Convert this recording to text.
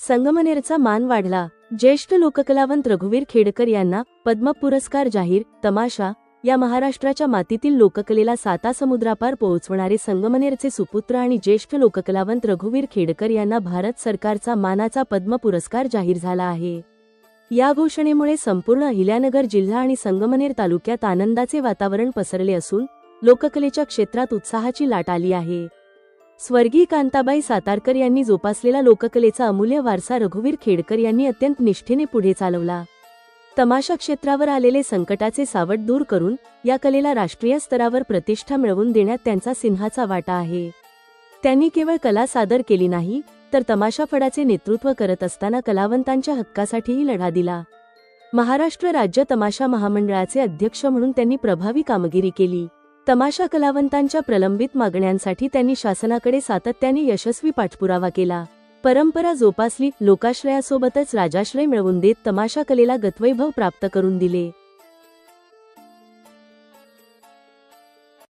संगमनेरचा मान वाढला। ज्येष्ठ लोककलावंत रघुवीर खेडकर यांना पद्म पुरस्कार जाहीर। तमाशा या महाराष्ट्राच्या मातीतील लोककलेला सातासमुद्रापार पोहोचवणारे संगमनेरचे सुपुत्र आणि ज्येष्ठ लोककलावंत रघुवीर खेडकर यांना भारत सरकारचा मानाचा पद्म पुरस्कार जाहीर झाला आहे। या घोषणेमुळे संपूर्ण अहिल्यानगर जिल्हा आणि संगमनेर तालुक्यात आनंदाचे वातावरण पसरले असून लोककलेच्या क्षेत्रात उत्साहाची लाट आली आहे। स्वर्गीय कांताबाई सातारकर यांनी जोपासलेला लोककलेचा अमूल्य वारसा रघुवीर खेडकर यांनी अत्यंत निष्ठेने पुढे चालवला। तमाशा क्षेत्रावर आलेले संकटाचे सावट दूर करून या कलेला राष्ट्रीय स्तरावर प्रतिष्ठा मिळवून देण्यात त्यांचा सिंहाचा वाटा आहे। त्यांनी केवळ कला सादर केली नाही, तर तमाशा फडाचे नेतृत्व करत असताना कलावंतांच्या हक्कासाठीही लढा दिला। महाराष्ट्र राज्य तमाशा महामंडळाचे अध्यक्ष म्हणून त्यांनी प्रभावी कामगिरी केली। तमाशा कलावंतांच्या प्रलंबित मागण्यांसाठी त्यांनी शासनाकडे सातत्याने यशस्वी पाठपुरावा केला। परंपरा जोपासली, लोकाश्रयासोबतच राजाश्रय मिळवून देत तमाशा कलेला गतवैभव प्राप्त करून दिले।